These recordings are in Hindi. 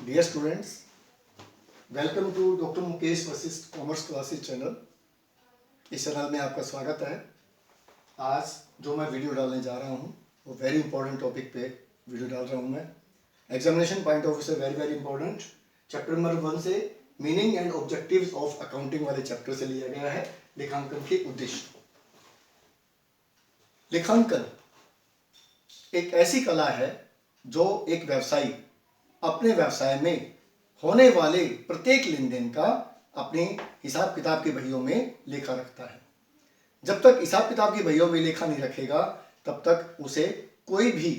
Dear students, welcome to doctor Mukesh Vashishtha commerce classes channel. इस चैनल में आपका स्वागत है। आज जो मैं वीडियो डालने जा रहा हूँ वो वेरी इंपॉर्टेंट टॉपिक पे वीडियो डाल रहा हूँ मैं। एग्जामिनेशन पॉइंट ऑफ व्यू से very very important. Chapter number 1 से meaning and objectives of accounting वाले चैप्टर से लिया गया है। लेखांकन के उद्देश्य। लेखांकन एक ऐसी कला है जो एक व्यवसायी अपने व्यवसाय में होने वाले प्रत्येक लेन देन का अपने हिसाब किताब के बहियों में लेखा रखता है। जब तक हिसाब किताब के बहियों में लेखा नहीं रखेगा तब तक उसे कोई भी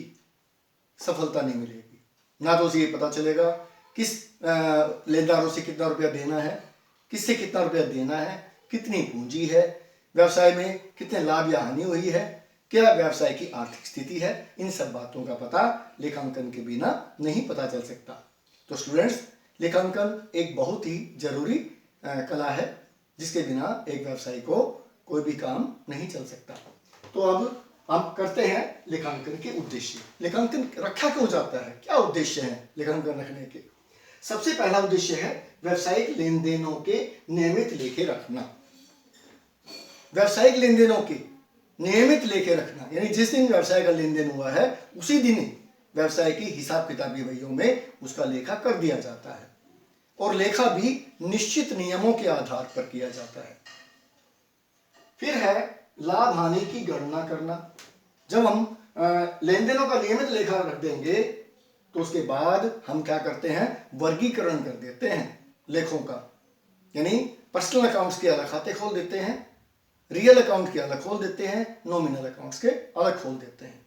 सफलता नहीं मिलेगी। ना तो उसे ये पता चलेगा किस लेनदारों से कितना रुपया देना है, किससे कितना रुपया देना है, कितनी पूंजी है, व्यवसाय में कितने लाभ या हानि हुई है, क्या व्यवसाय की आर्थिक स्थिति है। इन सब बातों का पता लेखांकन के बिना नहीं पता चल सकता। तो स्टूडेंट्स, लेखांकन एक बहुत ही जरूरी कला है जिसके बिना एक व्यवसायी को कोई भी काम नहीं चल सकता। तो अब हम करते हैं लेखांकन के उद्देश्य। लेखांकन रखा क्यों जाता है, क्या उद्देश्य है लेखांकन रखने के। सबसे पहला उद्देश्य है व्यावसायिक लेन देनों के नियमित लेखे रखना। व्यावसायिक लेन देनों के नियमित लेखे रखना यानी जिस दिन व्यवसाय का लेन देन हुआ है उसी दिन व्यवसाय की हिसाब किताबी बहियों में उसका लेखा कर दिया जाता है और लेखा भी निश्चित नियमों के आधार पर किया जाता है। फिर है लाभ हानि की गणना करना। जब हम लेन देनों का नियमित लेखा रख देंगे तो उसके बाद हम क्या करते हैं, वर्गीकरण कर देते हैं लेखों का। यानी पर्सनल अकाउंट्स के अलग खाते खोल देते हैं, रियल अकाउंट के अलग खोल देते हैं, नॉमिनल अकाउंट्स के अलग खोल देते हैं।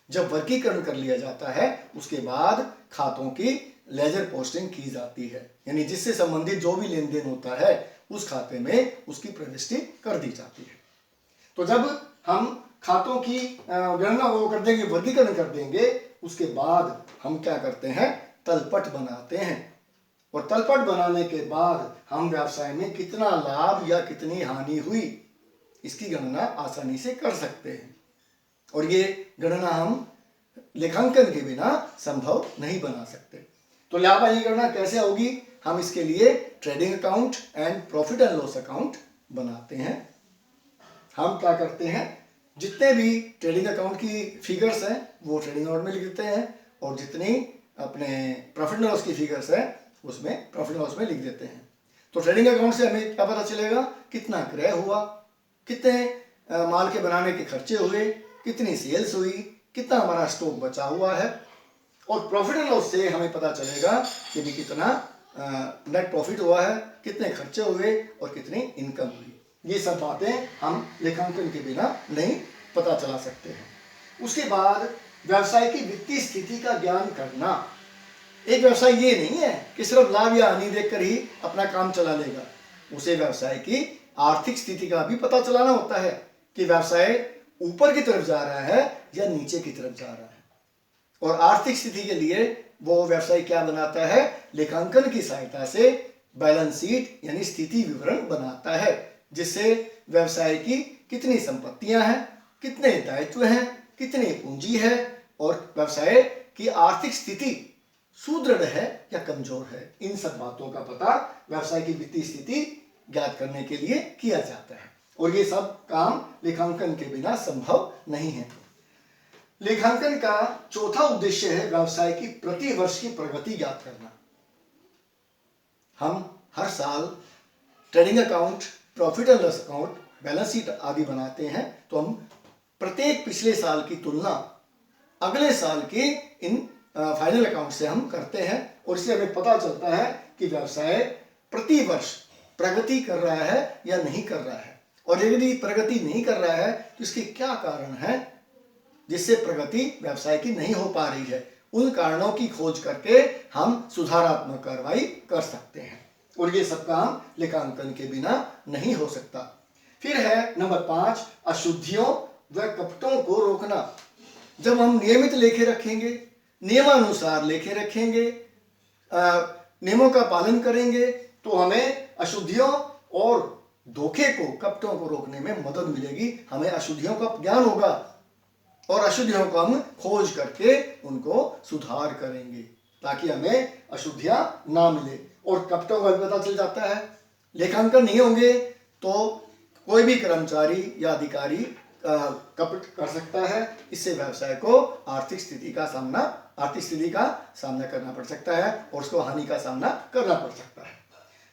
जब वर्गीकरण कर लिया जाता है उसके बाद खातों की लेजर पोस्टिंग की जाती है। यानी जिससे संबंधित जो भी लेन देन होता है उस खाते में उसकी प्रविष्टि कर दी जाती है। तो जब हम खातों की गणना वो कर देंगे, वर्गीकरण कर देंगे, उसके बाद हम क्या करते हैं, तलपट बनाते हैं। और तलपट बनाने के बाद हम व्यवसाय में कितना लाभ या कितनी हानि हुई इसकी गणना आसानी से कर सकते हैं। और ये गणना हम लेखांकन के बिना संभव नहीं बना सकते। तो लाभ हानि गणना कैसे होगी, हम इसके लिए trading account and profit and loss account बनाते हैं। हम क्या करते हैं, जितने भी ट्रेडिंग अकाउंट की फिगर्स हैं वो ट्रेडिंग अकाउंट में लिख देते हैं और जितनी अपने प्रॉफिट एंड लॉस की फिगर्स है उसमें प्रॉफिट एंड लॉस में लिख देते हैं। तो ट्रेडिंग अकाउंट से हमें क्या पता चलेगा, कितना क्रय हुआ, कितने माल के बनाने के खर्चे हुए, कितनी सेल्स हुई, कितना हमारा स्टॉक बचा हुआ है। और प्रॉफिट एंड लॉस से हमें पता चलेगा कि भी कितना नेट प्रॉफिट हुआ है, कितने खर्चे हुए और कितनी इनकम हुई। ये सब बातें हम लेखांकन के बिना नहीं पता चला सकते हैं। उसके बाद व्यवसाय की वित्तीय स्थिति का ज्ञान करना। एक व्यवसाय ये नहीं है कि सिर्फ लाभ या हानि देखकर ही अपना काम चला लेगा, उसे व्यवसाय की आर्थिक स्थिति का भी पता चलाना होता है कि व्यवसाय ऊपर की तरफ जा रहा है या नीचे की तरफ जा रहा है। और आर्थिक स्थिति के लिए वो व्यवसाय क्या बनाता है, लेखांकन की सहायता से बैलेंस शीट यानी स्थिति विवरण बनाता है, जिससे व्यवसाय की कितनी संपत्तियां हैं, कितने दायित्व हैं, कितनी पूंजी है और व्यवसाय की आर्थिक स्थिति सुदृढ़ है या कमजोर है। इन सब बातों का पता व्यवसाय की वित्तीय स्थिति ज्ञात करने के लिए किया जाता है और ये सब काम लेखांकन के बिना संभव नहीं है। लेखांकन का चौथा उद्देश्य है व्यवसाय की प्रति वर्ष की प्रगति ज्ञात करना। हम हर साल trading account, profit and loss account, balance sheet आदि बनाते हैं तो हम प्रत्येक पिछले साल की तुलना अगले साल के इन फाइनल अकाउंट से हम करते हैं और इससे हमें पता चलता है कि व्यवसाय प्रति वर्ष प्रगति कर रहा है या नहीं कर रहा है। और यदि प्रगति नहीं कर रहा है तो इसके क्या कारण है जिससे प्रगति व्यवसाय की नहीं हो पा रही है। उन कारणों की खोज करके हम सुधारात्मक कार्रवाई कर सकते हैं और ये सब काम लेखांकन के बिना नहीं हो सकता। फिर है नंबर 5, अशुद्धियों व कपटों को रोकना। जब हम नियमित लेखे रखेंगे, नियमानुसार लेखे रखेंगे, नियमों का पालन करेंगे तो हमें अशुद्धियों और धोखे को, कपटों को रोकने में मदद मिलेगी। हमें अशुद्धियों का ज्ञान होगा और अशुद्धियों को हम खोज करके उनको सुधार करेंगे। ताकि हमें अशुद्धियां ना मिले। और कपटों का भी पता चल जाता है। लेखांकन नहीं होंगे तो कोई भी कर्मचारी या अधिकारी कपट कर सकता है। इससे व्यवसाय को आर्थिक स्थिति का सामना करना पड़ सकता है और उसको हानि का सामना करना पड़ सकता है।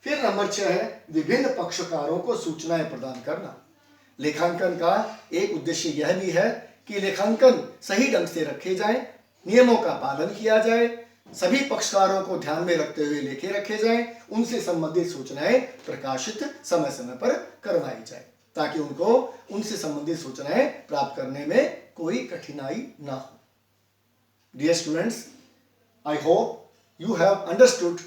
फिर नंबर 6 है विभिन्न पक्षकारों को सूचनाएं प्रदान करना। लेखांकन का एक उद्देश्य यह भी है कि लेखांकन सही ढंग से रखे जाएं, नियमों का पालन किया जाए, सभी पक्षकारों को ध्यान में रखते हुए लेखे रखे जाएं, उनसे संबंधित सूचनाएं प्रकाशित समय समय पर करवाई जाए ताकि उनको उनसे संबंधित सूचनाएं प्राप्त करने में कोई कठिनाई ना हो। Dear students, I hope you have understood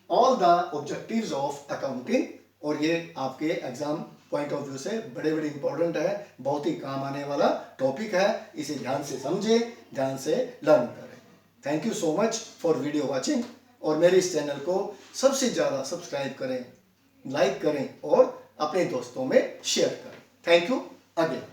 all the objectives of accounting। और ये आपके एग्जाम पॉइंट ऑफ व्यू से बड़े बड़े इंपॉर्टेंट है, बहुत ही काम आने वाला टॉपिक है। इसे ध्यान से समझें, ध्यान से लर्न करें। Thank you so much for video watching. और मेरे इस चैनल को सबसे ज़्यादा सब्सक्राइब करें, लाइक करें और अपने दोस्तों में शेयर करें। Thank you again.